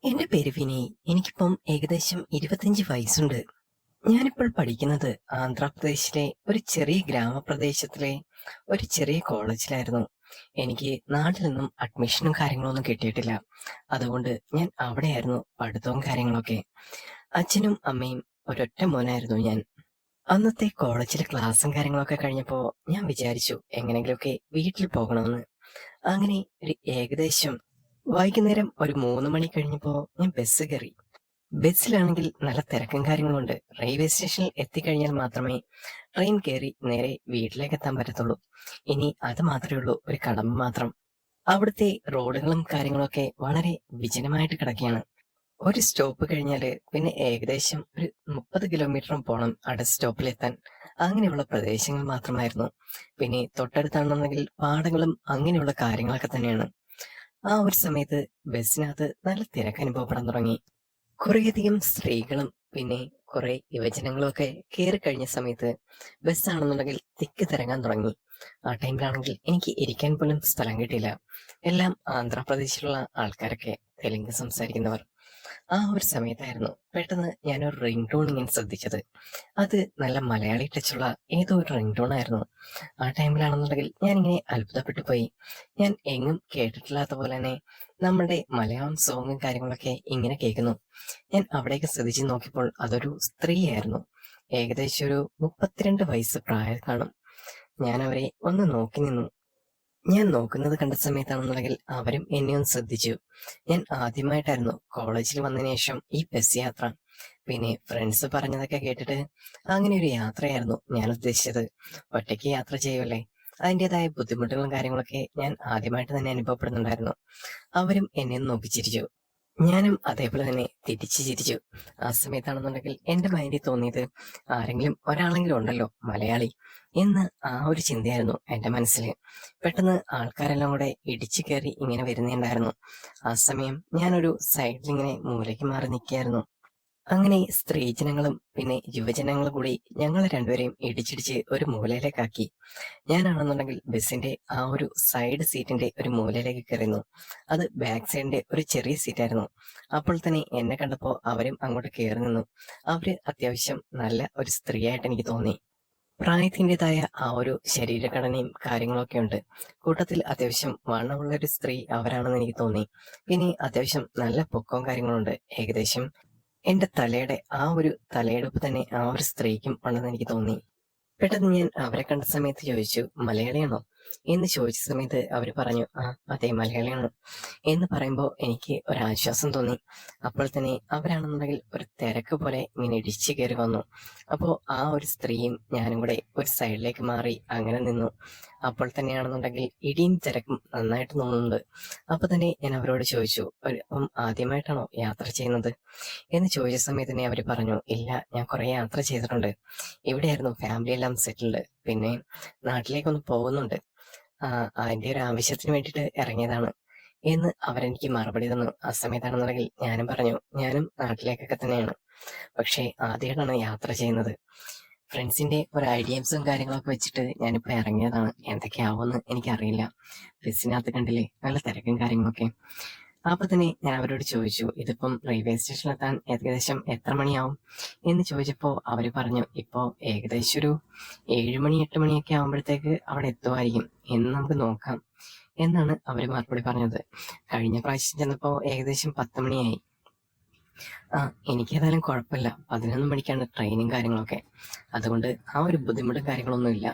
എന്റെ പേര് വിനയ്. എനിക്കിപ്പം ഏകദേശം 25 വയസ്സുണ്ട്. ഞാനിപ്പോൾ പഠിക്കുന്നത് ആന്ധ്രാപ്രദേശിലെ ഒരു ചെറിയ ഗ്രാമപ്രദേശത്തിലെ ഒരു ചെറിയ കോളേജിലായിരുന്നു. എനിക്ക് നാട്ടിൽ നിന്നും അഡ്മിഷനും കാര്യങ്ങളൊന്നും കിട്ടിയിട്ടില്ല. അതുകൊണ്ട് ഞാൻ അവിടെയായിരുന്നു പഠിത്തവും കാര്യങ്ങളൊക്കെ. അച്ഛനും അമ്മയും ഒരൊറ്റ മോനായിരുന്നു ഞാൻ. അന്നത്തെ കോളേജിലെ ക്ലാസ്സും കാര്യങ്ങളൊക്കെ കഴിഞ്ഞപ്പോ ഞാൻ വിചാരിച്ചു എങ്ങനെങ്കിലുമൊക്കെ വീട്ടിൽ പോകണമെന്ന്. അങ്ങനെ ഒരു ഏകദേശം വൈകുന്നേരം ഒരു 3 മണി കഴിഞ്ഞപ്പോ ഞാൻ ബസ് കയറി. ബസ്സിലാണെങ്കിൽ നല്ല തിരക്കും കാര്യങ്ങളുമുണ്ട്. റെയിൽവേ സ്റ്റേഷനിൽ എത്തിക്കഴിഞ്ഞാൽ മാത്രമേ ട്രെയിൻ കയറി നേരെ വീട്ടിലേക്ക് എത്താൻ പറ്റത്തുള്ളൂ. ഇനി അത് മാത്രമേ ഉള്ളൂ ഒരു കടമ്പ മാത്രം. അവിടുത്തെ റോഡുകളും കാര്യങ്ങളൊക്കെ വളരെ വിജനമായിട്ട് കിടക്കുകയാണ്. ഒരു സ്റ്റോപ്പ് കഴിഞ്ഞാല് പിന്നെ ഏകദേശം ഒരു 30 കിലോമീറ്ററും പോണം അടുത്ത സ്റ്റോപ്പിലെത്താൻ. അങ്ങനെയുള്ള പ്രദേശങ്ങൾ മാത്രമായിരുന്നു. പിന്നെ തൊട്ടടുത്താണെന്നുണ്ടെങ്കിൽ പാടങ്ങളും അങ്ങനെയുള്ള കാര്യങ്ങളൊക്കെ തന്നെയാണ്. ആ ഒരു സമയത്ത് ബസ്സിനകത്ത് നല്ല തിരക്ക് അനുഭവപ്പെടാൻ തുടങ്ങി. കുറേയധികം സ്ത്രീകളും പിന്നെ കുറെ യുവജനങ്ങളും ഒക്കെ കയറി കഴിഞ്ഞ സമയത്ത് ബസ്സാണെന്നുണ്ടെങ്കിൽ തിക്കി തിരങ്ങാൻ തുടങ്ങി. ആ ടൈമിലാണെങ്കിൽ എനിക്ക് ഇരിക്കാൻ പോലും സ്ഥലം കിട്ടിയില്ല. എല്ലാം ആന്ധ്രാപ്രദേശിലുള്ള ആൾക്കാരൊക്കെ, തെലുങ്ക് സംസാരിക്കുന്നവർ. ആ ഒരു സമയത്തായിരുന്നു പെട്ടെന്ന് ഞാനൊരു റിംഗ് ടോൺ ഇങ്ങനെ ശ്രദ്ധിച്ചത്. അത് നല്ല മലയാളി ടച്ചുള്ള ഏതോ ഒരു റിംഗ് ടോൺ ആയിരുന്നു. ആ ടൈമിലാണെന്നുണ്ടെങ്കിൽ ഞാനിങ്ങനെ അത്ഭുതപ്പെട്ടു പോയി. ഞാൻ എങ്ങും കേട്ടിട്ടില്ലാത്ത പോലെ തന്നെ നമ്മുടെ മലയാളം സോങ്ങും കാര്യങ്ങളൊക്കെ ഇങ്ങനെ കേൾക്കുന്നു. ഞാൻ അവിടേക്ക് ശ്രദ്ധിച്ചു നോക്കിയപ്പോൾ അതൊരു സ്ത്രീയായിരുന്നു. ഏകദേശം ഒരു 32 വയസ്സ് പ്രായം കാണും. ഞാൻ അവരെ ഒന്ന് നോക്കി നിന്നു. ഞാൻ നോക്കുന്നത് കണ്ട സമയത്താണെന്നുണ്ടെങ്കിൽ അവരും എന്നെ ഒന്ന് ശ്രദ്ധിച്ചു. ഞാൻ ആദ്യമായിട്ടായിരുന്നു കോളേജിൽ വന്നതിന് ശേഷം ഈ ബസ് യാത്ര. പിന്നെ ഫ്രണ്ട്സ് പറഞ്ഞതൊക്കെ കേട്ടിട്ട് അങ്ങനെ ഒരു യാത്രയായിരുന്നു ഞാൻ ഉദ്ദേശിച്ചത്. ഒറ്റയ്ക്ക് യാത്ര ചെയ്യുമല്ലേ, അതിൻ്റെതായ ബുദ്ധിമുട്ടുകളും കാര്യങ്ങളൊക്കെ ഞാൻ ആദ്യമായിട്ട് തന്നെ അനുഭവപ്പെടുന്നുണ്ടായിരുന്നു. അവരും എന്നെ ഒന്ന് നോക്കി ചിരിച്ചു. ഞാനും അതേപോലെ തന്നെ തിരിച്ചു ചിരിച്ചു. ആ സമയത്താണെന്നുണ്ടെങ്കിൽ എന്റെ മൈൻഡിൽ തോന്നിയത് ആരെങ്കിലും ഒരാളെങ്കിലും ഉണ്ടല്ലോ മലയാളി എന്ന് ആ ഒരു ചിന്തയായിരുന്നു എന്റെ മനസ്സിൽ. പെട്ടെന്ന് ആൾക്കാരെല്ലാം കൂടെ ഇടിച്ചു കയറി ഇങ്ങനെ വരുന്നുണ്ടായിരുന്നു. ആ സമയം ഞാനൊരു സൈഡിൽ ഇങ്ങനെ മൂലയ്ക്ക് മാറി നിൽക്കുകയായിരുന്നു. അങ്ങനെ സ്ത്രീജനങ്ങളും പിന്നെ യുവജനങ്ങളും കൂടി ഞങ്ങൾ രണ്ടുപേരെയും ഇടിച്ചിടിച്ച് ഒരു മൂലയിലേക്കാക്കി. ഞാനാണെന്നുണ്ടെങ്കിൽ ബസിന്റെ ആ ഒരു സൈഡ് സീറ്റിന്റെ ഒരു മൂലയിലേക്ക് കയറുന്നു. അത് ബാക്ക് സൈഡിന്റെ ഒരു ചെറിയ സീറ്റായിരുന്നു. അപ്പോൾ തന്നെ എന്നെ കണ്ടപ്പോ അവരും അങ്ങോട്ട് കയറി നിന്നു. അവര് അത്യാവശ്യം നല്ല ഒരു സ്ത്രീയായിട്ട് എനിക്ക് തോന്നി. പ്രായത്തിൻ്റെതായ ആ ഒരു ശരീരഘടനയും കാര്യങ്ങളൊക്കെ ഉണ്ട്. കൂട്ടത്തിൽ അത്യാവശ്യം വണ്ണമുള്ള ഒരു സ്ത്രീ അവരാണെന്ന് എനിക്ക് തോന്നി. പിന്നെ അത്യാവശ്യം നല്ല പൊക്കവും കാര്യങ്ങളുണ്ട്. ഏകദേശം എന്റെ തലയുടെ ആ ഒരു തലയെടുപ്പ് തന്നെ ആ ഒരു സ്ത്രീക്കും ഉണ്ടെന്ന് എനിക്ക് തോന്നി. പെട്ടെന്ന് ഞാൻ അവരെ കണ്ട സമയത്ത് ചോദിച്ചു, മലയാളിയാണോ എന്ന് ചോദിച്ച സമയത്ത് അവര് പറഞ്ഞു, ആ അതെ മലയാളിയാണ് എന്ന് പറയുമ്പോൾ എനിക്ക് ഒരാശ്വാസം തോന്നി. അപ്പോൾ തന്നെ അവരാണെന്നുണ്ടെങ്കിൽ ഒരു തിരക്ക് പോലെ ഇങ്ങനെ ഇടിച്ചു കയറി വന്നു. അപ്പോൾ ആ ഒരു സ്ത്രീയും ഞാനും കൂടെ ഒരു സൈഡിലേക്ക് മാറി അങ്ങനെ നിന്നു. അപ്പോൾ തന്നെയാണെന്നുണ്ടെങ്കിൽ ഇടിയും തിരക്കും നന്നായിട്ട് തോന്നുന്നുണ്ട്. അപ്പൊ തന്നെ ഞാൻ അവരോട് ചോദിച്ചു, ആദ്യമായിട്ടാണോ യാത്ര ചെയ്യുന്നത് എന്ന് ചോദിച്ച സമയത്ത് തന്നെ അവര് പറഞ്ഞു, ഇല്ല ഞാൻ കുറെ യാത്ര ചെയ്തിട്ടുണ്ട്. ഇവിടെയായിരുന്നു ഫാമിലി എല്ലാം സെറ്റിൽഡ്. പിന്നെ നാട്ടിലേക്കൊന്ന് പോകുന്നുണ്ട്. അതിന്റെ ഒരു ആവശ്യത്തിന് വേണ്ടിയിട്ട് ഇറങ്ങിയതാണ് എന്ന് അവരെനിക്ക് മറുപടി തന്നു. ആ സമയത്താണെന്നുണ്ടെങ്കിൽ ഞാനും പറഞ്ഞു, ഞാനും നാട്ടിലേക്കൊക്കെ തന്നെയാണ്. പക്ഷേ ആദ്യമായിട്ടാണ് യാത്ര ചെയ്യുന്നത്. ഫ്രണ്ട്സിന്റെ ഒരു ഐഡിയാസും കാര്യങ്ങളൊക്കെ വെച്ചിട്ട് ഞാനിപ്പോ ഇറങ്ങിയതാണ്. എന്തൊക്കെയാവുമെന്ന് എനിക്കറിയില്ല. ബസ്സിനകത്ത് കണ്ടില്ലേ നല്ല തിരക്കും കാര്യങ്ങളൊക്കെ. അപ്പൊ തന്നെ ഞാൻ അവരോട് ചോദിച്ചു, ഇതിപ്പം റെയിൽവേ സ്റ്റേഷനിലെത്താൻ ഏകദേശം എത്ര മണിയാവും എന്ന് ചോദിച്ചപ്പോ അവര് പറഞ്ഞു, ഇപ്പോ ഏകദേശം ഒരു 7 മണി 8 മണിയൊക്കെ ആവുമ്പോഴത്തേക്ക് അവിടെ എത്തുമായിരിക്കും എന്ന് നമുക്ക് നോക്കാം എന്നാണ് അവര് മറുപടി പറഞ്ഞത്. കഴിഞ്ഞ പ്രാവശ്യം ചെന്നപ്പോ ഏകദേശം 10 മണിയായി. എനിക്കേതായാലും കുഴപ്പമില്ല. 11 മണിക്കാണ് ട്രെയിനും കാര്യങ്ങളൊക്കെ. അതുകൊണ്ട് ആ ഒരു ബുദ്ധിമുട്ടും കാര്യങ്ങളൊന്നും ഇല്ല.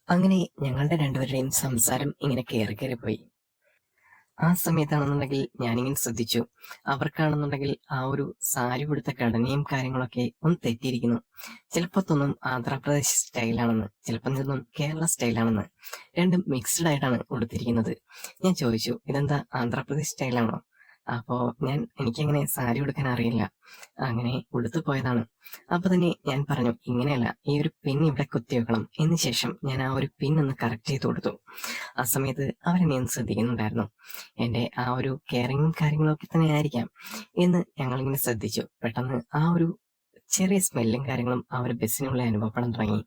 അങ്ങനെ ഞങ്ങളുടെ രണ്ടുപേരുടെയും സംസാരം ഇങ്ങനെ കയറി കയറി പോയി. ആ സമയത്താണെന്നുണ്ടെങ്കിൽ ഞാനിങ്ങനെ ശ്രദ്ധിച്ചു. അവർക്കാണെന്നുണ്ടെങ്കിൽ ആ ഒരു സാരി ഉടുത്ത ഘടനയും കാര്യങ്ങളൊക്കെ ഒന്ന് തെറ്റിയിരിക്കുന്നു. ചിലപ്പോ തോന്നും ആന്ധ്രാപ്രദേശ് സ്റ്റൈലാണെന്ന്, ചിലപ്പം തോന്നും കേരള സ്റ്റൈലാണെന്ന്. രണ്ടും മിക്സ്ഡ് ആയിട്ടാണ് ഉടുത്തിരിക്കുന്നത്. ഞാൻ ചോദിച്ചു, ഇതെന്താ ആന്ധ്രാപ്രദേശ് സ്റ്റൈലാണോ? അപ്പോ എനിക്കങ്ങനെ സാരി ഉടുക്കാൻ അറിയില്ല, അങ്ങനെ ഉടുത്തു പോയതാണ്. അപ്പൊ തന്നെ ഞാൻ പറഞ്ഞു, ഇങ്ങനെയല്ല, ഈ ഒരു പിൻ ഇവിടെ കുത്തി വെക്കണം എന്ന് ശേഷം ഞാൻ ആ ഒരു പിൻ ഒന്ന് കറക്റ്റ് ചെയ്ത് കൊടുത്തു. ആ സമയത്ത് അവരെന്നെ ഒന്ന് ശ്രദ്ധിക്കുന്നുണ്ടായിരുന്നു. എന്റെ ആ ഒരു കെയറിങ്ങും കാര്യങ്ങളും ഒക്കെ തന്നെ ആയിരിക്കാം എന്ന് ഞങ്ങളിങ്ങനെ ശ്രദ്ധിച്ചു. പെട്ടെന്ന് ആ ഒരു ചെറിയ സ്മെല്ലും കാര്യങ്ങളും ആ ഒരു ബസ്സിനുള്ളിൽ അനുഭവപ്പെടാൻ തുടങ്ങി.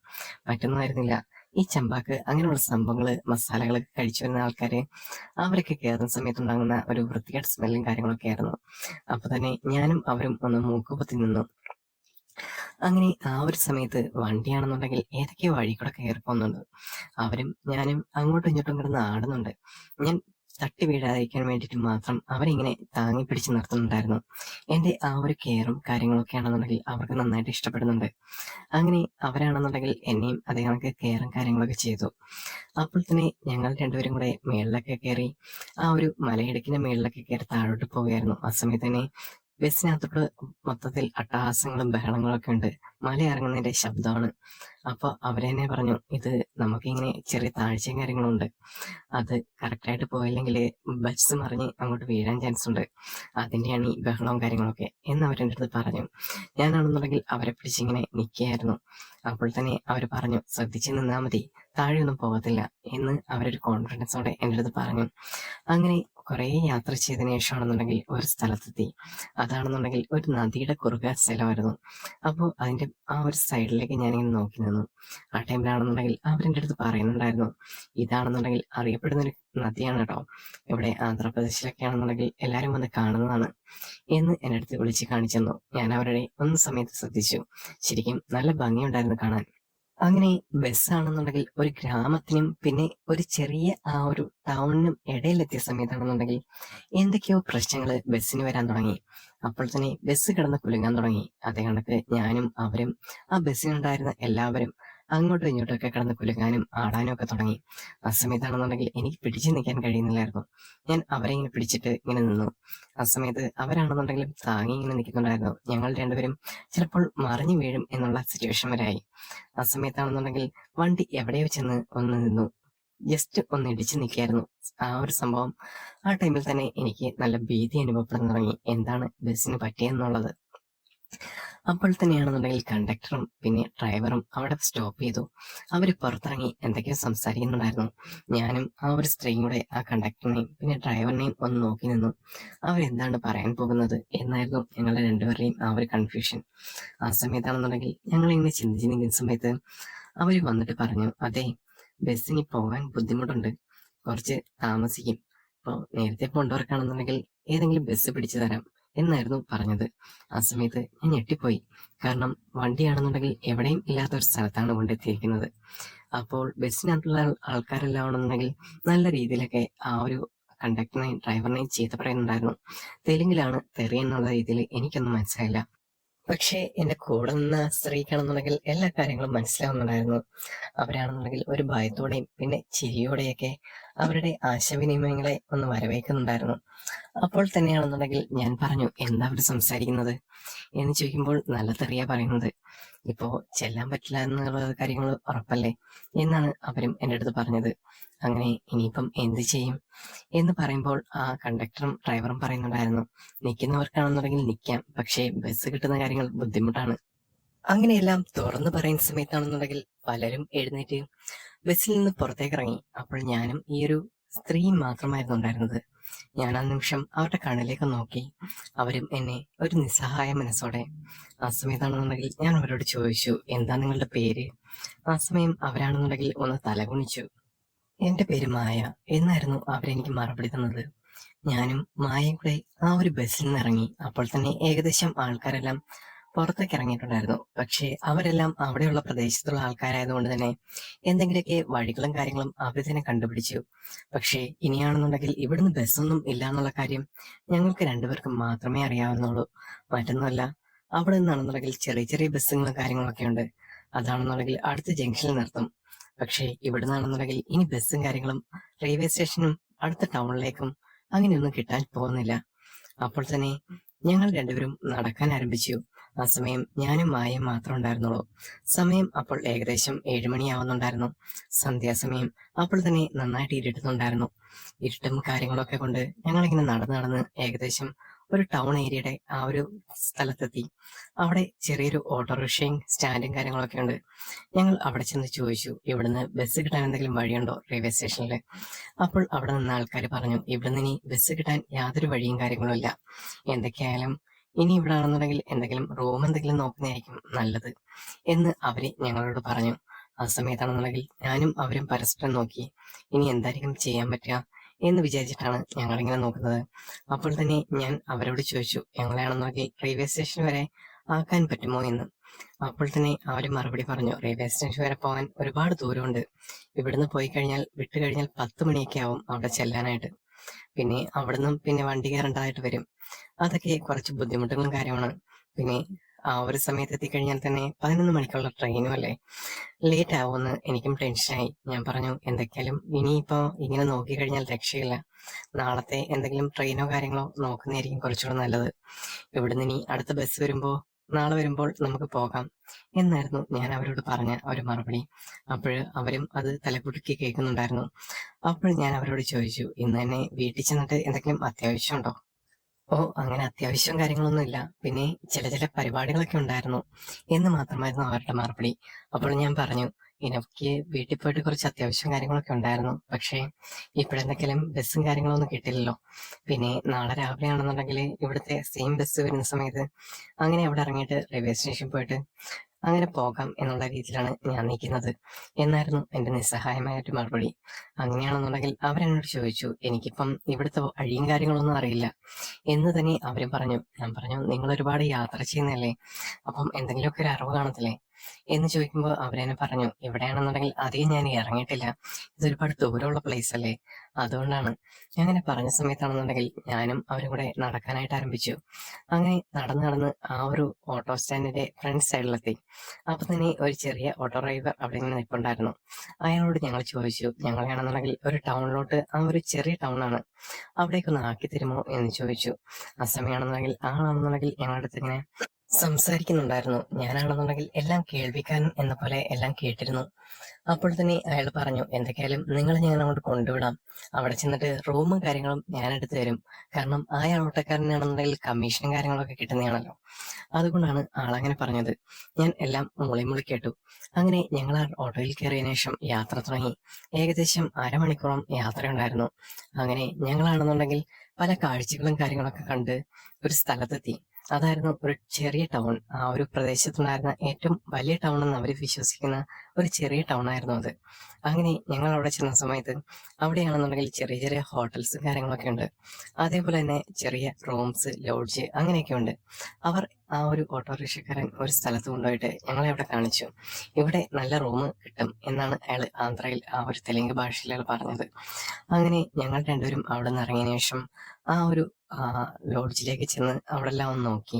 പറ്റുന്നതായിരുന്നില്ല. ഈ ചമ്പാക്ക് അങ്ങനെയുള്ള സംഭവങ്ങള് മസാലകളൊക്കെ കഴിച്ചു വരുന്ന ആൾക്കാര് അവരൊക്കെ കയറുന്ന സമയത്തുണ്ടാകുന്ന ഒരു വൃത്തികെട്ട സ്മെല്ലും കാര്യങ്ങളൊക്കെ ആയിരുന്നു. അപ്പൊ തന്നെ ഞാനും അവരും ഒന്ന് മൂക്കുപൊത്തി നിന്നു. അങ്ങനെ ആ ഒരു സമയത്ത് വണ്ടിയാണെന്നുണ്ടെങ്കിൽ ഏതൊക്കെയോ വഴി കൂടെ കയറി പോകുന്നുണ്ട്. അവരും ഞാനും അങ്ങോട്ടും ഇങ്ങോട്ടും കിടന്ന് ആടുന്നുണ്ട്. ഞാൻ തട്ടി വീഴാതിരിക്കാൻ വേണ്ടിയിട്ട് മാത്രം അവരിങ്ങനെ താങ്ങി പിടിച്ച് നിർത്തുന്നുണ്ടായിരുന്നു. എന്റെ ആ ഒരു കെയറും കാര്യങ്ങളൊക്കെ ആണെന്നുണ്ടെങ്കിൽ അവർക്ക് നന്നായിട്ട് ഇഷ്ടപ്പെടുന്നുണ്ട്. അങ്ങനെ അവരാണെന്നുണ്ടെങ്കിൽ എന്നെയും അതേ കണക്ക് കെയറും കാര്യങ്ങളൊക്കെ ചെയ്തു. അപ്പോൾ തന്നെ ഞങ്ങൾ രണ്ടുപേരും കൂടെ മേളിലൊക്കെ കയറി ആ ഒരു മലയിടുക്കിന്റെ മേളിലൊക്കെ കയറി താഴോട്ട് പോവുകയായിരുന്നു. ആ സമയത്ത് തന്നെ ബസ്സിനകത്തോട്ട് മൊത്തത്തിൽ അട്ടഹാസങ്ങളും ബഹളങ്ങളും ഒക്കെ ഉണ്ട്. മല ഇറങ്ങുന്നതിന്റെ ശബ്ദമാണ്. അപ്പൊ അവരെന്നെ പറഞ്ഞു, ഇത് നമുക്കിങ്ങനെ ചെറിയ താഴ്ചയും കാര്യങ്ങളും ഉണ്ട്. അത് കറക്റ്റായിട്ട് പോയില്ലെങ്കിൽ ബസ് മറിഞ്ഞ് അങ്ങോട്ട് വീഴാൻ ചാൻസ് ഉണ്ട്. അതിന്റെയാണ് ഈ ബഹളവും കാര്യങ്ങളൊക്കെ എന്ന് അവരെൻ്റെ അടുത്ത് പറഞ്ഞു. ഞാനാണെന്നുണ്ടെങ്കിൽ അവരെ പിടിച്ചിങ്ങനെ നിൽക്കുകയായിരുന്നു. അപ്പോൾ തന്നെ അവർ പറഞ്ഞു, ശ്രദ്ധിച്ച് നിന്നാൽ മതി, താഴെയൊന്നും പോകത്തില്ല എന്ന് അവരൊരു കോൺഫിഡൻസോടെ എൻ്റെ അടുത്ത് പറഞ്ഞു. അങ്ങനെ കുറേ യാത്ര ചെയ്തതിനു ശേഷമാണെന്നുണ്ടെങ്കിൽ ഒരു സ്ഥലത്തെത്തി. അതാണെന്നുണ്ടെങ്കിൽ ഒരു നദിയുടെ കുറുകെ സ്ഥലമായിരുന്നു. അപ്പോൾ അതിന്റെ ആ ഒരു സൈഡിലേക്ക് ഞാനിങ്ങനെ നോക്കി നിന്നു. ആ ടൈമിലാണെന്നുണ്ടെങ്കിൽ അവരെൻ്റെ അടുത്ത് പറയുന്നുണ്ടായിരുന്നു, ഇതാണെന്നുണ്ടെങ്കിൽ അറിയപ്പെടുന്ന ഒരു നദിയാണ് കേട്ടോ, ഇവിടെ ആന്ധ്രാപ്രദേശിലൊക്കെ ആണെന്നുണ്ടെങ്കിൽ എല്ലാവരും വന്ന് കാണുന്നതാണ് എന്ന് എൻ്റെ അടുത്ത് വിളിച്ച് കാണിച്ചു തന്നു. ഞാൻ അവരുടെ ഒന്ന് സമയത്ത് ശ്രദ്ധിച്ചു. ശരിക്കും നല്ല ഭംഗിയുണ്ടായിരുന്നു കാണാൻ. അങ്ങനെ ബസ്സാണെന്നുണ്ടെങ്കിൽ ഒരു ഗ്രാമത്തിനും പിന്നെ ഒരു ചെറിയ ആ ഒരു ടൗണിനും ഇടയിലെത്തിയ സമയത്താണെന്നുണ്ടെങ്കിൽ എന്തൊക്കെയോ പ്രശ്നങ്ങൾ ബസ്സിന് വരാൻ തുടങ്ങി. അപ്പോൾ തന്നെ ബസ് കിടന്ന് കുലുങ്ങാൻ തുടങ്ങി. അതേ കണക്ക് ഞാനും അവരും ആ ബസ്സിനുണ്ടായിരുന്ന എല്ലാവരും അങ്ങോട്ടും ഇങ്ങോട്ടും ഒക്കെ കിടന്ന് കുലുങ്ങാനും ആടാനും ഒക്കെ തുടങ്ങി. ആ സമയത്താണെന്നുണ്ടെങ്കിൽ എനിക്ക് പിടിച്ചു നിൽക്കാൻ കഴിയുന്നില്ലായിരുന്നു. ഞാൻ അവരെ ഇങ്ങനെ പിടിച്ചിട്ട് ഇങ്ങനെ നിന്നു. ആ സമയത്ത് അവരാണെന്നുണ്ടെങ്കിലും താങ്ങി ഇങ്ങനെ നിൽക്കുന്നുണ്ടായിരുന്നു. ഞങ്ങൾ രണ്ടുപേരും ചിലപ്പോൾ മറിഞ്ഞു വീഴും എന്നുള്ള സിറ്റുവേഷൻ വരെയായി. ആ സമയത്താണെന്നുണ്ടെങ്കിൽ വണ്ടി എവിടെയോ ചെന്ന് ഒന്ന് നിന്നു. ജസ്റ്റ് ഒന്ന് ഇടിച്ചു നിൽക്കായിരുന്നു. ആ ഒരു സംഭവം ആ ടൈമിൽ തന്നെ എനിക്ക് നല്ല ഭീതി അനുഭവപ്പെടാൻ തുടങ്ങി, എന്താണ് ബസ്സിന് പറ്റിയെന്നുള്ളത്. അപ്പോൾ തന്നെയാണെന്നുണ്ടെങ്കിൽ കണ്ടക്ടറും പിന്നെ ഡ്രൈവറും അവിടെ സ്റ്റോപ്പ് ചെയ്തു. അവർ പുറത്തിറങ്ങി എന്തൊക്കെയോ സംസാരിക്കുന്നുണ്ടായിരുന്നു. ഞാനും ആ ഒരു സ്ത്രീയും കൂടെ ആ കണ്ടക്ടറിനെയും പിന്നെ ഡ്രൈവറിനെയും ഒന്ന് നോക്കി നിന്നു. അവരെന്താണ് പറയാൻ പോകുന്നത് എന്നായിരുന്നു ഞങ്ങളുടെ രണ്ടുപേരുടെയും ആ ഒരു കൺഫ്യൂഷൻ. ആ സമയത്താണെന്നുണ്ടെങ്കിൽ ഞങ്ങളിങ്ങനെ ചിന്തിച്ച് നിൽക്കുന്ന സമയത്ത് അവർ വന്നിട്ട് പറഞ്ഞു, അതെ, ബസ്സിന് പോകാൻ ബുദ്ധിമുട്ടുണ്ട്, കുറച്ച് താമസിക്കും. അപ്പോൾ നേരത്തെ പോകേണ്ടവർക്കാണെന്നുണ്ടെങ്കിൽ ഏതെങ്കിലും ബസ് പിടിച്ചു തരാം എന്നായിരുന്നു പറഞ്ഞത്. ആ സമയത്ത് ഞാൻ ഞെട്ടിപ്പോയി. കാരണം വണ്ടിയാണെന്നുണ്ടെങ്കിൽ എവിടെയും ഇല്ലാത്ത ഒരു സ്ഥലത്താണ് കൊണ്ടെത്തിയിരിക്കുന്നത്. അപ്പോൾ ബസ്സിനകത്തുള്ള ആൾക്കാരെല്ലാം ആണെന്നുണ്ടെങ്കിൽ നല്ല രീതിയിലൊക്കെ ആ ഒരു കണ്ടക്ടറിനെയും ഡ്രൈവറിനെയും ചീത്ത പറയുന്നുണ്ടായിരുന്നു. തെലുങ്കിലാണ് തെറി എന്നുള്ള രീതിയിൽ എനിക്കൊന്നും മനസ്സിലായില്ല. പക്ഷേ എന്റെ കൂടെ നിന്ന സ്ത്രീക്കാണെന്നുണ്ടെങ്കിൽ എല്ലാ കാര്യങ്ങളും മനസ്സിലാവുന്നുണ്ടായിരുന്നു. അവരാണെന്നുണ്ടെങ്കിൽ ഒരു ഭയത്തോടെയും പിന്നെ ചിരിയോടെയൊക്കെ അവരുടെ ആശയവിനിമയങ്ങളെ ഒന്ന് വരവേൽക്കുന്നുണ്ടായിരുന്നു. അപ്പോൾ തന്നെയാണെന്നുണ്ടെങ്കിൽ ഞാൻ പറഞ്ഞു, എന്താ അവർ സംസാരിക്കുന്നത് എന്ന് ചോദിക്കുമ്പോൾ നല്ല തെറിയാ പറയുന്നത്. ഇപ്പോ ചെല്ലാൻ പറ്റില്ല എന്നുള്ള കാര്യങ്ങൾ ഉറപ്പല്ലേ എന്നാണ് അവരും എൻ്റെ അടുത്ത് പറഞ്ഞത്. അങ്ങനെ ഇനിയിപ്പം എന്ത് ചെയ്യും എന്ന് പറയുമ്പോൾ ആ കണ്ടക്ടറും ഡ്രൈവറും പറയുന്നുണ്ടായിരുന്നു, നിൽക്കുന്നവർക്കാണെന്നുണ്ടെങ്കിൽ നിൽക്കാം, പക്ഷേ ബസ് കിട്ടുന്ന കാര്യങ്ങൾ ബുദ്ധിമുട്ടാണ്. അങ്ങനെയെല്ലാം തുറന്നു പറയുന്ന സമയത്താണെന്നുണ്ടെങ്കിൽ പലരും എഴുന്നേറ്റ് ബസ്സിൽ നിന്ന് പുറത്തേക്ക് ഇറങ്ങി. അപ്പോൾ ഞാനും ഈ ഒരു സ്ത്രീയും മാത്രമായിരുന്നു ഉണ്ടായിരുന്നത്. ഞാൻ ആ നിമിഷം അവരുടെ കണ്ണിലേക്ക് നോക്കി. അവരും എന്നെ ഒരു നിസ്സഹായ മനസ്സോടെ. ആ സമയത്താണെന്നുണ്ടെങ്കിൽ ഞാൻ അവരോട് ചോദിച്ചു, എന്താ നിങ്ങളുടെ പേര്? ആ സമയം അവരാണെന്നുണ്ടെങ്കിൽ ഒന്ന് തലകുണിച്ചു. എന്റെ പേര് മായ എന്നായിരുന്നു അവരെനിക്ക് മറുപടി തന്നത്. ഞാനും മായയും കൂടെ ആ ഒരു ബസ്സിൽ നിന്ന് ഇറങ്ങി. അപ്പോൾ തന്നെ ഏകദേശം ആൾക്കാരെല്ലാം പുറത്തേക്ക് ഇറങ്ങിയിട്ടുണ്ടായിരുന്നു. പക്ഷേ അവരെല്ലാം അവിടെയുള്ള പ്രദേശത്തുള്ള ആൾക്കാരായതുകൊണ്ട് തന്നെ എന്തെങ്കിലുമൊക്കെ വഴികളും കാര്യങ്ങളും അവർ തന്നെ കണ്ടുപിടിച്ചു. പക്ഷേ ഇനിയാണെന്നുണ്ടെങ്കിൽ ഇവിടുന്ന് ബസ്സൊന്നും ഇല്ല എന്നുള്ള കാര്യം ഞങ്ങൾക്ക് രണ്ടുപേർക്കും മാത്രമേ അറിയാവുന്നുള്ളൂ. മറ്റൊന്നുമല്ല, അവിടെ നിന്നാണെന്നുണ്ടെങ്കിൽ ചെറിയ ചെറിയ ബസ്സുകളും കാര്യങ്ങളൊക്കെ ഉണ്ട്. അതാണെന്നുണ്ടെങ്കിൽ അടുത്ത ജംഗ്ഷനിൽ നിർത്തും. പക്ഷേ ഇവിടുന്നാണെന്നുണ്ടെങ്കിൽ ഇനി ബസ്സും കാര്യങ്ങളും റെയിൽവേ സ്റ്റേഷനും അടുത്ത ടൗണിലേക്കും അങ്ങനെയൊന്നും കിട്ടാൻ പോകുന്നില്ല. അപ്പോൾ തന്നെ ഞങ്ങൾ രണ്ടുപേരും നടക്കാൻ ആരംഭിച്ചു. ആ സമയം ഞാനും മായയും മാത്രം ഉണ്ടായിരുന്നുള്ളൂ. സമയം അപ്പോൾ ഏകദേശം 7 മണിയാവുന്നുണ്ടായിരുന്നു. സന്ധ്യാസമയം. അപ്പോൾ തന്നെ നന്നായിട്ട് ഇരുട്ടുന്നുണ്ടായിരുന്നു. ഇരുട്ടും കാര്യങ്ങളൊക്കെ കൊണ്ട് ഞങ്ങളിങ്ങനെ നടന്ന് നടന്ന് ഏകദേശം ഒരു ടൗൺ ഏരിയയുടെ ആ ഒരു സ്ഥലത്തെത്തി. അവിടെ ചെറിയൊരു ഓട്ടോറിക്ഷയും സ്റ്റാൻഡും കാര്യങ്ങളൊക്കെ ഉണ്ട്. ഞങ്ങൾ അവിടെ ചെന്ന് ചോദിച്ചു, ഇവിടുന്ന് ബസ് കിട്ടാൻ എന്തെങ്കിലും വഴിയുണ്ടോ റെയിൽവേ സ്റ്റേഷനിൽ? അപ്പോൾ അവിടെ നിന്ന് ആൾക്കാർ പറഞ്ഞു, ഇവിടുന്ന് ഇനി ബസ് കിട്ടാൻ യാതൊരു വഴിയും കാര്യങ്ങളും ഇല്ല. എന്തൊക്കെയായാലും ഇനി ഇവിടെ ആണെന്നുണ്ടെങ്കിൽ എന്തെങ്കിലും റൂം എന്തെങ്കിലും നോക്കുന്നതായിരിക്കും നല്ലത് എന്ന് അവര് ഞങ്ങളോട് പറഞ്ഞു. ആ സമയത്താണെന്നുണ്ടെങ്കിൽ ഞാനും അവരും പരസ്പരം നോക്കി ഇനി എന്തായിരിക്കും ചെയ്യാൻ പറ്റുക എന്ന് വിചാരിച്ചിട്ടാണ് ഞങ്ങളിങ്ങനെ നോക്കുന്നത്. അപ്പോൾ തന്നെ ഞാൻ അവരോട് ചോദിച്ചു ഞങ്ങളെയാണെന്നുണ്ടെങ്കിൽ റെയിൽവേ സ്റ്റേഷൻ വരെ ആക്കാൻ പറ്റുമോ എന്ന്. അപ്പോൾ തന്നെ അവർ മറുപടി പറഞ്ഞു റെയിൽവേ സ്റ്റേഷൻ വരെ പോകാൻ ഒരുപാട് ദൂരമുണ്ട്. ഇവിടുന്ന് പോയി കഴിഞ്ഞാൽ വിട്ട് കഴിഞ്ഞാൽ 10 മണിയൊക്കെ ആവും അവിടെ ചെല്ലാനായിട്ട്. പിന്നെ അവിടുന്ന് പിന്നെ വണ്ടി കയറേണ്ടതായിട്ട് വരും. അതൊക്കെ കുറച്ച് ബുദ്ധിമുട്ടുകളും കാര്യമാണ്. പിന്നെ ആ ഒരു സമയത്ത് എത്തിക്കഴിഞ്ഞാൽ തന്നെ 11 മണിക്കുള്ള ട്രെയിനും അല്ലേ, ലേറ്റ് ആവുമെന്ന് എനിക്കും ടെൻഷനായി. ഞാൻ പറഞ്ഞു എന്തൊക്കെയാലും ഇനിയിപ്പോ ഇങ്ങനെ നോക്കിക്കഴിഞ്ഞാൽ രക്ഷയില്ല. നാളത്തെ എന്തെങ്കിലും ട്രെയിനോ കാര്യങ്ങളോ നോക്കുന്നതായിരിക്കും കുറച്ചുകൂടെ നല്ലത്. ഇവിടുന്ന് ഇനി അടുത്ത ബസ് നാളെ വരുമ്പോൾ നമുക്ക് പോകാം എന്നായിരുന്നു ഞാൻ അവരോട് പറഞ്ഞ ഒരു മറുപടി. അപ്പോൾ അവരും അത് തലകുലുക്കി കേൾക്കുന്നുണ്ടായിരുന്നു. അപ്പോൾ ഞാൻ അവരോട് ചോദിച്ചു ഇന്ന് തന്നെ വീട്ടിൽ ചെന്നിട്ട് എന്തെങ്കിലും അത്യാവശ്യമുണ്ടോ? ഓ, അങ്ങനെ അത്യാവശ്യം കാര്യങ്ങളൊന്നുമില്ല. പിന്നെ ചില പരിപാടികളൊക്കെ ഉണ്ടായിരുന്നു എന്ന് മാത്രമായിരുന്നു അവരുടെ മറുപടി. അപ്പോൾ ഞാൻ പറഞ്ഞു എനിക്ക് വീട്ടിൽ പോയിട്ട് കുറച്ച് അത്യാവശ്യം കാര്യങ്ങളൊക്കെ ഉണ്ടായിരുന്നു. പക്ഷേ ഇപ്പോഴെന്തെങ്കിലും ബസ്സും കാര്യങ്ങളൊന്നും കിട്ടില്ലല്ലോ. പിന്നെ നാളെ രാവിലെ ആണെന്നുണ്ടെങ്കിൽ ഇവിടുത്തെ സെയിം ബസ് വരുന്ന സമയത്ത് അങ്ങനെ അവിടെ ഇറങ്ങിയിട്ട് റെയിൽവേ സ്റ്റേഷനിൽ പോയിട്ട് അങ്ങനെ പോകാം എന്നുള്ള രീതിയിലാണ് ഞാൻ നിൽക്കുന്നത് എന്നായിരുന്നു എന്റെ നിസ്സഹായമായ ഒരു മറുപടി. അങ്ങനെയാണെന്നുണ്ടെങ്കിൽ അവരെന്നോട് ചോദിച്ചു എനിക്കിപ്പം ഇവിടുത്തെ വഴിയും കാര്യങ്ങളൊന്നും അറിയില്ല എന്ന് തന്നെ അവരും പറഞ്ഞു. ഞാൻ പറഞ്ഞു നിങ്ങൾ ഒരുപാട് യാത്ര ചെയ്യുന്നതല്ലേ, അപ്പം എന്തെങ്കിലുമൊക്കെ ഒരു അറിവ് കാണത്തില്ലേ എന്ന് ചോദിക്കുമ്പോൾ അവരെന്നെ പറഞ്ഞു ഇവിടെയാണെന്നുണ്ടെങ്കിൽ അധികം ഞാൻ ഇറങ്ങിയിട്ടില്ല, ഇതൊരുപാട് ദൂരമുള്ള പ്ലേസ് അല്ലേ, അതുകൊണ്ടാണ്. അങ്ങനെ പറഞ്ഞ സമയത്താണെന്നുണ്ടെങ്കിൽ ഞാനും അവരും കൂടെ നടക്കാനായിട്ട് ആരംഭിച്ചു. അങ്ങനെ നടന്ന് ആ ഒരു ഓട്ടോ സ്റ്റാൻഡിന്റെ ഫ്രണ്ട് സൈഡിലെത്തി. അപ്പൊ തന്നെ ഒരു ചെറിയ ഓട്ടോ ഡ്രൈവർ അവിടെ ഇങ്ങനെ നിൽപ്പുണ്ടായിരുന്നു. അയാളോട് ഞങ്ങൾ ചോദിച്ചു ഞങ്ങളെയാണെന്നുണ്ടെങ്കിൽ ഒരു ടൗണിലോട്ട്, ആ ഒരു ചെറിയ ടൗണാണ്, അവിടേക്കൊന്ന് ആക്കി തരുമോ എന്ന് ചോദിച്ചു. ആ സമയമാണെന്നുണ്ടെങ്കിൽ ആളാണെന്നുണ്ടെങ്കിൽ ഞങ്ങളുടെ അടുത്ത് ഇങ്ങനെ സംസാരിക്കുന്നുണ്ടായിരുന്നു. ഞാനാണെന്നുണ്ടെങ്കിൽ എല്ലാം കേൾവിക്കാരൻ എന്ന പോലെ എല്ലാം കേട്ടിരുന്നു. അപ്പോൾ തന്നെ അയാൾ പറഞ്ഞു എന്തൊക്കെയായാലും നിങ്ങളെ ഞാൻ അങ്ങോട്ട് കൊണ്ടുവിടാം, അവിടെ ചെന്നിട്ട് റൂമും കാര്യങ്ങളും ഞാൻ എടുത്തു തരും. കാരണം അയാൾ ഓട്ടക്കാരനാണെന്നുണ്ടെങ്കിൽ കമ്മീഷനും കാര്യങ്ങളൊക്കെ കിട്ടുന്നതാണല്ലോ, അതുകൊണ്ടാണ് ആളങ്ങനെ പറഞ്ഞത്. ഞാൻ എല്ലാം മൂളി കേട്ടു. അങ്ങനെ ഞങ്ങൾ ആ ഓട്ടോയിൽ കയറിയതിനു ശേഷം യാത്ര തുടങ്ങി. ഏകദേശം അരമണിക്കൂറോളം യാത്രയുണ്ടായിരുന്നു. അങ്ങനെ ഞങ്ങളാണെന്നുണ്ടെങ്കിൽ പല കാഴ്ചകളും കാര്യങ്ങളൊക്കെ കണ്ട് ഒരു സ്ഥലത്തെത്തി. അതായിരുന്നു ഒരു ചെറിയ ടൗൺ. ആ ഒരു പ്രദേശത്തുണ്ടായിരുന്ന ഏറ്റവും വലിയ ടൗൺ എന്ന് അവർ വിശ്വസിക്കുന്ന ഒരു ചെറിയ ടൗൺ ആയിരുന്നു അത്. അങ്ങനെ ഞങ്ങൾ അവിടെ ചെന്ന സമയത്ത് അവിടെയാണെന്നുണ്ടെങ്കിൽ ചെറിയ ചെറിയ ഹോട്ടൽസും കാര്യങ്ങളൊക്കെ ഉണ്ട്. അതേപോലെ തന്നെ ചെറിയ റൂംസ്, ലോഡ്ജ് അങ്ങനെയൊക്കെ ഉണ്ട്. അവർ ആ ഒരു ഓട്ടോറിക്ഷക്കാരൻ ഒരു സ്ഥലത്ത് കൊണ്ടുപോയിട്ട് ഞങ്ങളെ അവിടെ കാണിച്ചു. ഇവിടെ നല്ല റൂം കിട്ടും എന്നാണ് അയാൾ ആന്ധ്രയിൽ ആ ഒരു തെലുങ്ക് ഭാഷയിൽ അയാൾ പറഞ്ഞത്. അങ്ങനെ ഞങ്ങൾ രണ്ടുപേരും അവിടെ നിന്ന് ഇറങ്ങിയതിനു ശേഷം ആ ഒരു ലോഡ്ജിലേക്ക് ചെന്ന് അവിടെ എല്ലാം ഒന്ന് നോക്കി.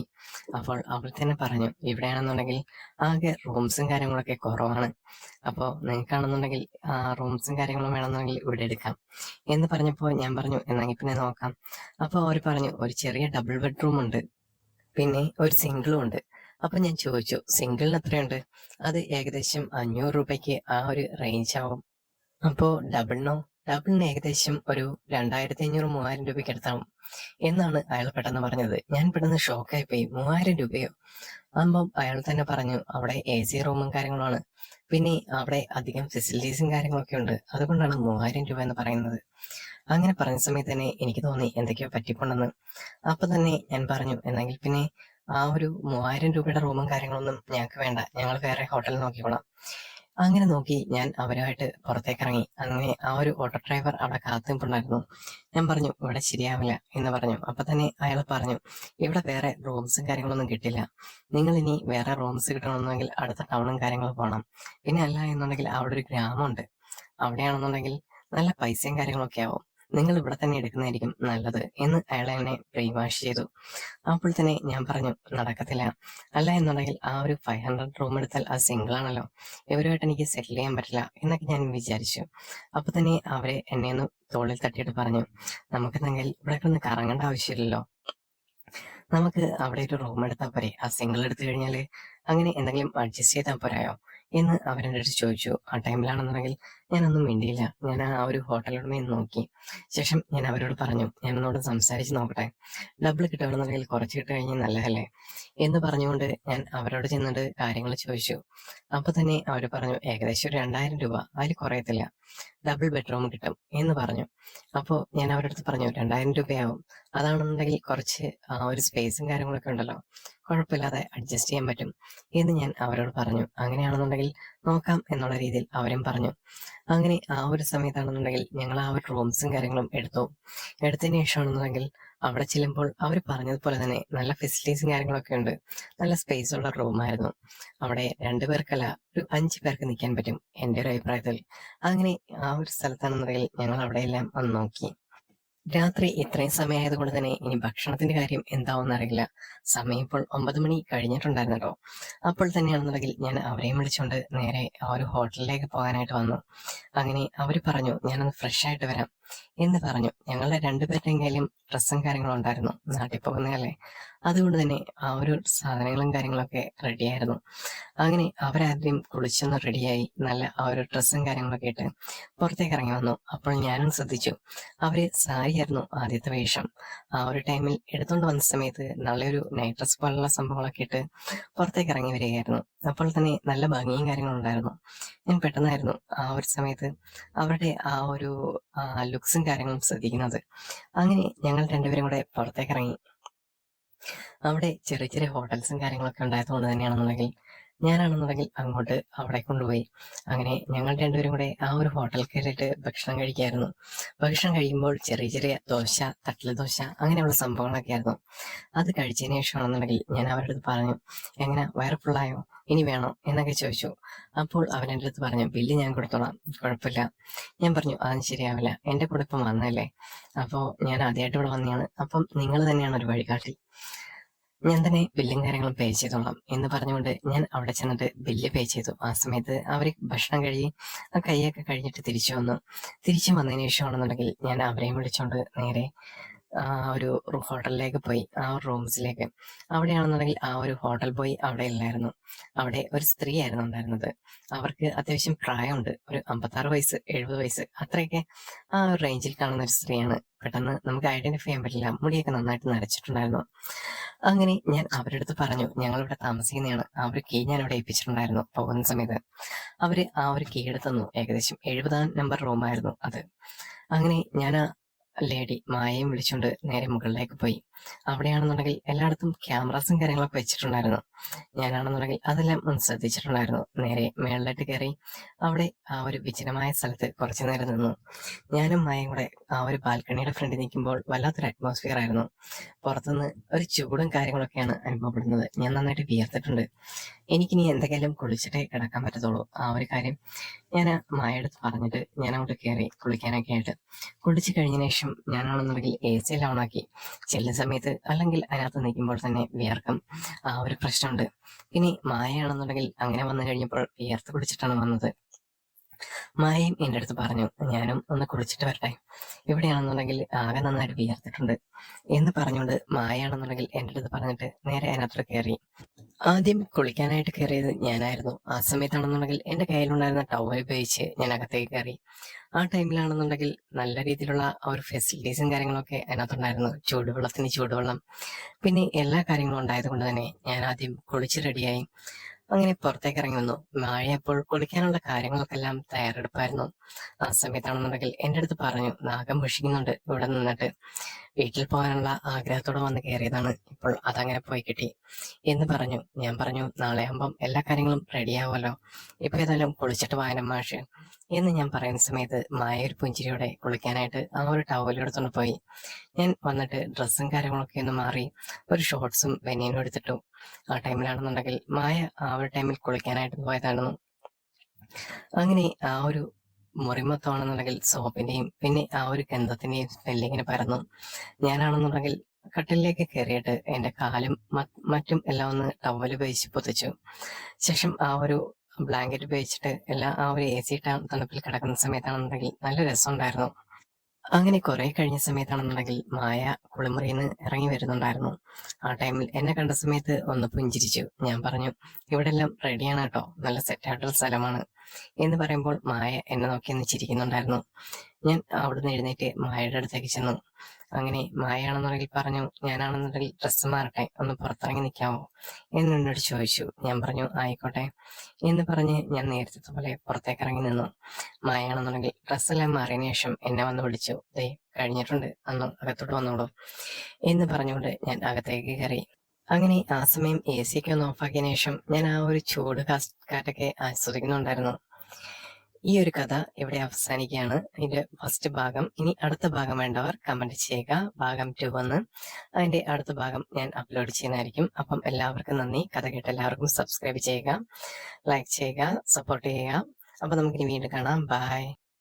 അപ്പോൾ അവർ തന്നെ പറഞ്ഞു ഇവിടെയാണെന്നുണ്ടെങ്കിൽ ആകെ റൂംസും കാര്യങ്ങളൊക്കെ കുറവാണ്, അപ്പോൾ നിങ്ങൾക്കാണെന്നുണ്ടെങ്കിൽ റൂംസും കാര്യങ്ങളും വേണമെന്നുണ്ടെങ്കിൽ ഇവിടെ എടുക്കാം എന്ന് പറഞ്ഞപ്പോൾ ഞാൻ പറഞ്ഞു എന്നെങ്കിൽ പിന്നെ നോക്കാം. അപ്പോൾ അവർ പറഞ്ഞു ഒരു ചെറിയ ഡബിൾ ബെഡ്റൂം ഉണ്ട്, പിന്നെ ഒരു സിംഗിളും ഉണ്ട്. അപ്പൊ ഞാൻ ചോദിച്ചു സിംഗിളിന് എത്രയുണ്ട്? അത് ഏകദേശം 500 രൂപയ്ക്ക് ആ ഒരു റേഞ്ച് ആവും. അപ്പോ ഡബിളിന് ഏകദേശം ഒരു 2500-3000 രൂപയ്ക്ക് അടുത്താവും എന്നാണ് അയാൾ പെട്ടെന്ന് പറഞ്ഞത്. ഞാൻ പെട്ടെന്ന് ഷോക്കായി പോയി. 3000 രൂപയോ? ആകുമ്പം അയാൾ തന്നെ പറഞ്ഞു അവിടെ AC റൂമും കാര്യങ്ങളുമാണ്, പിന്നെ അവിടെ അധികം ഫെസിലിറ്റീസും കാര്യങ്ങളൊക്കെ ഉണ്ട്, അതുകൊണ്ടാണ് 3000 രൂപ എന്ന് പറയുന്നത്. അങ്ങനെ പറഞ്ഞ സമയത്ത് തന്നെ എനിക്ക് തോന്നി എന്തൊക്കെയോ പറ്റിപ്പോണ്ടെന്ന്. അപ്പൊ തന്നെ ഞാൻ പറഞ്ഞു എന്നെങ്കിൽ പിന്നെ ആ ഒരു 3000 രൂപയുടെ റൂമും കാര്യങ്ങളൊന്നും ഞങ്ങൾക്ക് വേണ്ട, ഞങ്ങൾ വേറെ ഹോട്ടൽ നോക്കിക്കോളാം. അങ്ങനെ നോക്കി ഞാൻ അവരുമായിട്ട് പുറത്തേക്ക് ഇറങ്ങി. അങ്ങനെ ആ ഒരു ഓട്ടോ ഡ്രൈവർ അവിടെ കാത്തു നിൽപ്പുണ്ടായിരുന്നു. ഞാൻ പറഞ്ഞു ഇവിടെ ശരിയാവില്ല എന്ന് പറഞ്ഞു. അപ്പൊ തന്നെ അയാൾ പറഞ്ഞു ഇവിടെ വേറെ റൂംസും കാര്യങ്ങളൊന്നും കിട്ടില്ല, നിങ്ങൾ ഇനി വേറെ റൂംസ് കിട്ടണമെന്നുണ്ടെങ്കിൽ അടുത്ത ടൗണും കാര്യങ്ങളും പോകണം. പിന്നെ അല്ല എന്നുണ്ടെങ്കിൽ അവിടെ ഒരു ഗ്രാമമുണ്ട്, അവിടെയാണെന്നുണ്ടെങ്കിൽ നല്ല പൈസയും കാര്യങ്ങളൊക്കെ ആവും, നിങ്ങൾ ഇവിടെ തന്നെ എടുക്കുന്നതായിരിക്കും നല്ലത് എന്ന് അയാൾ എന്നെ ബ്രെയിൻ വാഷ് ചെയ്തു. അപ്പോൾ തന്നെ ഞാൻ പറഞ്ഞു നടക്കത്തില്ല, അല്ല എന്നുണ്ടെങ്കിൽ ആ ഒരു 500 റൂം എടുത്താൽ അത് സിംഗിൾ ആണല്ലോ, ഇവരുമായിട്ട് എനിക്ക് സെറ്റിൽ ചെയ്യാൻ പറ്റില്ല എന്നൊക്കെ ഞാൻ വിചാരിച്ചു. അപ്പൊ തന്നെ അവരെ എന്നെ ഒന്ന് തോളിൽ തട്ടിയിട്ട് പറഞ്ഞു നമുക്കെന്തെങ്കിൽ ഇവിടെ ഒന്ന് കറങ്ങേണ്ട ആവശ്യമില്ലല്ലോ, നമുക്ക് അവിടെ ഒരു റൂം എടുത്താൽ പോരെ, ആ സിംഗിൾ എടുത്തു കഴിഞ്ഞാൽ അങ്ങനെ എന്തെങ്കിലും അഡ്ജസ്റ്റ് ചെയ്താൽ പോരായോ എന്ന് അവരെൻ്റെ അടുത്ത് ചോദിച്ചു. ആ ടൈമിലാണെന്നുണ്ടെങ്കിൽ ഞാനൊന്നും മിണ്ടിയില്ല. ഞാൻ ആ ഒരു ഹോട്ടലുടമയെ നോക്കി. ശേഷം ഞാൻ അവരോട് പറഞ്ഞു ഞാനൊന്നോട് സംസാരിച്ച് നോക്കട്ടെ, ഡബിൾ കിട്ടുകയാണെന്നുണ്ടെങ്കിൽ കുറച്ച് കിട്ടു കഴിഞ്ഞാൽ നല്ലതല്ലേ എന്ന് പറഞ്ഞുകൊണ്ട് ഞാൻ അവരോട് ചെന്നിട്ട് കാര്യങ്ങൾ ചോദിച്ചു. അപ്പൊ തന്നെ അവർ പറഞ്ഞു ഏകദേശം ഒരു 2000 രൂപ, അതിൽ കുറയത്തില്ല, ഡബിൾ ബെഡ്റൂം കിട്ടും എന്ന് പറഞ്ഞു. അപ്പോൾ ഞാൻ അവരുടെ അടുത്ത് പറഞ്ഞു 2000 രൂപയാവും, അതാണെന്നുണ്ടെങ്കിൽ കുറച്ച് ഒരു സ്പേസും കാര്യങ്ങളൊക്കെ ഉണ്ടല്ലോ, കുഴപ്പമില്ലാതെ അഡ്ജസ്റ്റ് ചെയ്യാൻ പറ്റും എന്ന് ഞാൻ അവരോട് പറഞ്ഞു. അങ്ങനെയാണെന്നുണ്ടെങ്കിൽ നോക്കാം എന്നുള്ള രീതിയിൽ അവരും പറഞ്ഞു. അങ്ങനെ ആ ഒരു സമയത്താണെന്നുണ്ടെങ്കിൽ ഞങ്ങൾ ആ ഒരു റൂംസും കാര്യങ്ങളും എടുത്തതിന് ശേഷമാണെന്നുണ്ടെങ്കിൽ അവിടെ ചെല്ലുമ്പോൾ അവർ പറഞ്ഞതുപോലെ തന്നെ നല്ല ഫെസിലിറ്റീസും കാര്യങ്ങളൊക്കെ ഉണ്ട്. നല്ല സ്പേസ് ഉള്ള റൂമായിരുന്നു. അവിടെ 2 പേർക്കല്ല, ഒരു 5 പേർക്ക് നിൽക്കാൻ പറ്റും എൻ്റെ ഒരു അഭിപ്രായത്തിൽ. അങ്ങനെ ആ ഒരു സ്ഥലത്താണെന്നുണ്ടെങ്കിൽ ഞങ്ങൾ അവിടെയെല്ലാം ഒന്ന് നോക്കി. രാത്രി ഇത്രയും സമയമായത് കൊണ്ട് തന്നെ ഇനി ഭക്ഷണത്തിന്റെ കാര്യം എന്താവെന്ന് അറിയില്ല. സമയം ഇപ്പോൾ 9 മണി കഴിഞ്ഞിട്ടുണ്ടായിരുന്നല്ലോ. അപ്പോൾ തന്നെയാണെന്നുണ്ടെങ്കിൽ ഞാൻ അവരെയും വിളിച്ചുകൊണ്ട് നേരെ ആ ഒരു ഹോട്ടലിലേക്ക് പോകാനായിട്ട് വന്നു. അങ്ങനെ അവർ പറഞ്ഞു, ഞാനൊന്ന് ഫ്രഷ് ആയിട്ട് വരാം എന്ന് പറഞ്ഞു. ഞങ്ങളുടെ 2 പേരുടെയും കയ്യിലും ഡ്രസ്സും കാര്യങ്ങളും ഉണ്ടായിരുന്നു. നാട്ടിൽ പോകുന്നതല്ലേ, അതുകൊണ്ട് തന്നെ ആ ഒരു സാധനങ്ങളും കാര്യങ്ങളൊക്കെ റെഡിയായിരുന്നു. അങ്ങനെ അവരാദ്യം കുളിച്ചൊന്ന് റെഡിയായി നല്ല ആ ഒരു ഡ്രസ്സും കാര്യങ്ങളൊക്കെ ഇട്ട് പുറത്തേക്ക് ഇറങ്ങി വന്നു. അപ്പോൾ ഞാനും ശ്രദ്ധിച്ചു, അവര് സാരിയായിരുന്നു ആദ്യത്തെ വേഷം. ആ ഒരു ടൈമിൽ എടുത്തോണ്ട് വന്ന സമയത്ത് നല്ലൊരു നൈറ്റ് ഡ്രസ് പോലുള്ള സംഭവങ്ങളൊക്കെ ഇട്ട് പുറത്തേക്ക് ഇറങ്ങി വരികയായിരുന്നു. അപ്പോൾ തന്നെ നല്ല ഭംഗിയും കാര്യങ്ങളും ഉണ്ടായിരുന്നു. ഞാൻ പെട്ടെന്നായിരുന്നു ആ ഒരു സമയത്ത് അവരുടെ ആ ഒരു ലുക്സും കാര്യങ്ങളും ശ്രദ്ധിക്കുന്നത്. അങ്ങനെ ഞങ്ങൾ രണ്ടുപേരും കൂടെ പുറത്തേക്ക് ഇറങ്ങി. അവിടെ ചെറിയ ചെറിയ ഹോട്ടൽസും കാര്യങ്ങളൊക്കെ ഉണ്ടായതുകൊണ്ട് തന്നെയാണെന്നുണ്ടെങ്കിൽ ഞാനാണെന്നുണ്ടെങ്കിൽ അങ്ങോട്ട് അവിടെ കൊണ്ടുപോയി. അങ്ങനെ ഞങ്ങൾ രണ്ടുപേരും കൂടെ ആ ഒരു ഹോട്ടലിൽ കയറിയിട്ട് ഭക്ഷണം കഴിക്കായിരുന്നു. ഭക്ഷണം കഴിക്കുമ്പോൾ ചെറിയ ചെറിയ ദോശ, തട്ടിൽ ദോശ അങ്ങനെയുള്ള സംഭവങ്ങളൊക്കെ ആയിരുന്നു. അത് കഴിച്ചതിന് ശേഷമാണെന്നുണ്ടെങ്കിൽ ഞാൻ അവരുടെ അടുത്ത് പറഞ്ഞു, എങ്ങനെ വയറ് ഫുള്ളായോ, ഇനി വേണോ എന്നൊക്കെ ചോദിച്ചു. അപ്പോൾ അവൻ എൻ്റെ അടുത്ത് പറഞ്ഞു, ബില്ല് ഞാൻ കൊടുത്തോളാം, കുഴപ്പമില്ല. ഞാൻ പറഞ്ഞു, അതൊന്നും ശരിയാവില്ല, എൻ്റെ കൂടെ ഇപ്പം വന്നതല്ലേ, അപ്പോൾ ഞാൻ ആദ്യമായിട്ട് ഇവിടെ വന്നതാണ്, അപ്പം നിങ്ങൾ തന്നെയാണ് ഒരു വഴികാട്ടി, ഞാൻ തന്നെ ബില്ലും കാര്യങ്ങളും പേ ചെയ്തോളാം എന്ന് പറഞ്ഞുകൊണ്ട് ഞാൻ അവിടെ ചെന്നിട്ട് ബില്ല് പേ ചെയ്തു. ആ സമയത്ത് അവർ ഭക്ഷണം കഴിയും ആ കൈയൊക്കെ കഴിഞ്ഞിട്ട് തിരിച്ചു വന്നതിന് ശേഷമാണെന്നുണ്ടെങ്കിൽ ഞാൻ അവരെയും വിളിച്ചോണ്ട് നേരെ ആ ഒരു ഹോട്ടലിലേക്ക് പോയി, ആ റൂംസിലേക്ക്. അവിടെയാണെന്നുണ്ടെങ്കിൽ ആ ഒരു ഹോട്ടൽ ബോയ് അവിടെ ഇല്ലായിരുന്നു. അവിടെ ഒരു സ്ത്രീ ആയിരുന്നു ഉണ്ടായിരുന്നത്. അവർക്ക് അത്യാവശ്യം പ്രായമുണ്ട്, ഒരു 56 വയസ്സ് 70 വയസ്സ് അത്രയൊക്കെ ആ ഒരു റേഞ്ചിൽ കാണുന്ന ഒരു സ്ത്രീയാണ്. പെട്ടെന്ന് നമുക്ക് ഐഡന്റിഫൈ ചെയ്യാൻ പറ്റില്ല, മുടിയൊക്കെ നന്നായിട്ട് നരച്ചിട്ടുണ്ടായിരുന്നു. അങ്ങനെ ഞാൻ അവരുടെ അടുത്ത് പറഞ്ഞു, ഞങ്ങളിവിടെ താമസിക്കുന്നതാണ്, ആ ഒരു കീ ഞാൻ ഇവിടെ ഏൽപ്പിച്ചിട്ടുണ്ടായിരുന്നു. പോകുന്ന സമയത്ത് അവര് ആ ഒരു കീ എടുത്തു തന്നു. ഏകദേശം 70-ാം നമ്പർ റൂമായിരുന്നു അത്. അങ്ങനെ ഞാൻ ആ ലേഡി മായയും വിളിച്ചുകൊണ്ട് നേരെ മുകളിലേക്ക് പോയി. അവിടെയാണെന്നുണ്ടെങ്കിൽ എല്ലായിടത്തും ക്യാമറാസും കാര്യങ്ങളൊക്കെ വെച്ചിട്ടുണ്ടായിരുന്നു. ഞാനാണെന്നുണ്ടെങ്കിൽ അതെല്ലാം ഒന്ന് ശ്രദ്ധിച്ചിട്ടുണ്ടായിരുന്നു. നേരെ മേളിലേക്ക് കയറി അവിടെ ആ ഒരു വിജനമായ സ്ഥലത്ത് കുറച്ചു നേരം നിന്നു. ഞാനും മായയും കൂടെ ആ ഒരു ബാൽക്കണിയുടെ ഫ്രണ്ടിൽ നിൽക്കുമ്പോൾ വല്ലാത്തൊരു അറ്റ്മോസ്ഫിയർ ആയിരുന്നു. പുറത്തുനിന്ന് ഒരു ചൂടും കാര്യങ്ങളൊക്കെയാണ് അനുഭവപ്പെടുന്നത്. ഞാൻ നന്നായിട്ട് വിയർത്തിട്ടുണ്ട്. എനിക്കിനി എന്തെങ്കിലും കുളിച്ചിട്ടേ കിടക്കാൻ പറ്റത്തുള്ളൂ. ആ ഒരു കാര്യം ഞാൻ മായടുത്ത് പറഞ്ഞിട്ട് ഞാൻ അങ്ങോട്ട് കയറി കുളിക്കാനൊക്കെ ആയിട്ട്. കുളിച്ച് കഴിഞ്ഞതിന് ശേഷം ഞാനാണെന്നുണ്ടെങ്കിൽ AC എല്ലാം ഓണാക്കി. ചെല്ലുന്ന സമയത്ത് അല്ലെങ്കിൽ അതിനകത്ത് നിൽക്കുമ്പോൾ തന്നെ വിയർക്കും, ആ ഒരു പ്രശ്നമുണ്ട്. ഇനി മായയാണെന്നുണ്ടെങ്കിൽ അങ്ങനെ വന്നു കഴിഞ്ഞപ്പോൾ വിയർത്ത് കുളിച്ചിട്ടാണ് വന്നത്. മായയും എൻ്റെ അടുത്ത് പറഞ്ഞു, ഞാനും ഒന്ന് കുളിച്ചിട്ട് വരട്ടെ, ഇവിടെയാണെന്നുണ്ടെങ്കിൽ ആകെ നന്നായിട്ട് വിയർത്തിട്ടുണ്ട് എന്ന് പറഞ്ഞുകൊണ്ട് മായയാണെന്നുണ്ടെങ്കിൽ എൻ്റെ അടുത്ത് പറഞ്ഞിട്ട് നേരെ അതിനകത്തോട്ട് കയറി. ആദ്യം കുളിക്കാനായിട്ട് കയറിയത് ഞാനായിരുന്നു. ആ സമയത്താണെന്നുണ്ടെങ്കിൽ എൻ്റെ കയ്യിലുണ്ടായിരുന്ന ടവൽ ഉപയോഗിച്ച് ഞാൻ അകത്തേക്ക് കയറി. ആ ടൈമിലാണെന്നുണ്ടെങ്കിൽ നല്ല രീതിയിലുള്ള ആ ഒരു ഫെസിലിറ്റീസും കാര്യങ്ങളൊക്കെ അതിനകത്തുണ്ടായിരുന്നു. ചൂടുവെള്ളത്തിന് ചൂടുവെള്ളം, പിന്നെ എല്ലാ കാര്യങ്ങളും ഉണ്ടായത് കൊണ്ട് തന്നെ ഞാൻ ആദ്യം കുളിച്ച് റെഡിയായി. അങ്ങനെ പുറത്തേക്ക് ഇറങ്ങി വന്നു. മഴയപ്പോൾ കുളിക്കാനുള്ള കാര്യങ്ങളൊക്കെ എല്ലാം തയ്യാറെടുപ്പായിരുന്നു. ആ സമയത്താണെന്നുണ്ടെങ്കിൽ എൻ്റെ അടുത്ത് പറഞ്ഞു, നാഗം മുഷിക്കുന്നുണ്ട് ഇവിടെ നിന്നിട്ട്, വീട്ടിൽ പോകാനുള്ള ആഗ്രഹത്തോടെ വന്ന് കയറിയതാണ്, ഇപ്പോൾ അതങ്ങനെ പോയി കിട്ടി എന്ന് പറഞ്ഞു. ഞാൻ പറഞ്ഞു, നാളെ ആകുമ്പം എല്ലാ കാര്യങ്ങളും റെഡിയാവുമല്ലോ, ഇപ്പൊ ഏതായാലും കുളിച്ചിട്ട് വായനം മാഷ് എന്ന് ഞാൻ പറയുന്ന സമയത്ത് മായ ഒരു പുഞ്ചിരിയോടെ കുളിക്കാനായിട്ട് ആ ഒരു ടവലെടുത്തോണ്ട് പോയി. ഞാൻ വന്നിട്ട് ഡ്രസ്സും കാര്യങ്ങളൊക്കെ ഒന്ന് മാറി ഒരു ഷോർട്സും ബനിയനും എടുത്തിട്ടു. ആ ടൈമിലാണെന്നുണ്ടെങ്കിൽ മായ ആ ഒരു ടൈമിൽ കുളിക്കാനായിട്ട് പോയതായിരുന്നു. അങ്ങനെ ആ ഒരു മുറി മൊത്തമാണെന്നുണ്ടെങ്കിൽ സോപ്പിന്റെയും പിന്നെ ആ ഒരു ഗന്ധത്തിന്റെയും സ്മെല്ലിങ്ങനെ പരന്നു. ഞാനാണെന്നുണ്ടെങ്കിൽ കട്ടിലേക്ക് കയറിയിട്ട് എൻ്റെ കാലും മറ്റും എല്ലാം ഒന്ന് ടവൽ ഉപയോഗിച്ച് പൊതിച്ചു. ശേഷം ആ ഒരു ബ്ലാങ്കറ്റ് ഉപയോഗിച്ചിട്ട് എല്ലാം ആ ഒരു AC തണുപ്പിൽ കിടക്കുന്ന സമയത്താണെന്നുണ്ടെങ്കിൽ നല്ല രസമുണ്ടായിരുന്നു. അങ്ങനെ കുറെ കഴിഞ്ഞ സമയത്താണെന്നുണ്ടെങ്കിൽ മായ കുളിമുറിയിൽ നിന്ന് ഇറങ്ങി വരുന്നുണ്ടായിരുന്നു. ആ ടൈമിൽ എന്നെ കണ്ട സമയത്ത് ഒന്ന് പുഞ്ചിരിച്ചു. ഞാൻ പറഞ്ഞു, ഇവിടെ എല്ലാം റെഡിയാണ് കേട്ടോ, നല്ല സെറ്റായിട്ടുള്ള സ്ഥലമാണ് എന്ന് പറയുമ്പോൾ മായ എന്നെ നോക്കി ഒന്ന് ചിരിക്കുന്നുണ്ടായിരുന്നു. ഞാൻ അവിടുന്ന് എഴുന്നേറ്റ് മായയുടെ അടുത്തേക്ക് ചെന്നു. അങ്ങനെ മായയാണെന്നുണ്ടെങ്കിൽ പറഞ്ഞു, ഞാനാണെന്നുണ്ടെങ്കിൽ ഡ്രസ്സ് മാറട്ടെ, ഒന്ന് പുറത്തിറങ്ങി നിൽക്കാമോ എന്ന് എന്നോട് ചോദിച്ചു. ഞാൻ പറഞ്ഞു, ആയിക്കോട്ടെ എന്ന് പറഞ്ഞ് ഞാൻ നേരത്തെ പോലെ പുറത്തേക്ക് ഇറങ്ങി നിന്നു. മായയാണെന്നുണ്ടെങ്കിൽ ഡ്രസ്സെല്ലാം മാറിയതിനു ശേഷം എന്നെ വന്ന് വിളിച്ചു, ദേ കഴിഞ്ഞിട്ടുണ്ട്, അന്ന് അകത്തോട്ട് വന്നോളൂ എന്ന് പറഞ്ഞുകൊണ്ട് ഞാൻ അകത്തേക്ക് കയറി. അങ്ങനെ ആ സമയം എ സി ഒക്കെ ഒന്ന് ഓഫാക്കിയതിനു ശേഷം ഞാൻ ആ ഒരു ചൂട് കാറ്റൊക്കെ ആസ്വദിക്കുന്നുണ്ടായിരുന്നു. ഈ ഒരു കഥ ഇവിടെ അവസാനിക്കുകയാണ്. ഇതിന്റെ ഫസ്റ്റ് ഭാഗം. ഇനി അടുത്ത ഭാഗം വേണ്ടവർ കമന്റ് ചെയ്യുക. ഭാഗം 2 വന്ന് അതിന്റെ അടുത്ത ഭാഗം ഞാൻ അപ്ലോഡ് ചെയ്യുന്നതായിരിക്കും. അപ്പം എല്ലാവർക്കും നന്ദി. കഥ കേട്ട എല്ലാവർക്കും സബ്സ്ക്രൈബ് ചെയ്യുക, ലൈക്ക് ചെയ്യുക, സപ്പോർട്ട് ചെയ്യുക. അപ്പൊ നമുക്കിനി വീണ്ടും കാണാം. ബൈ.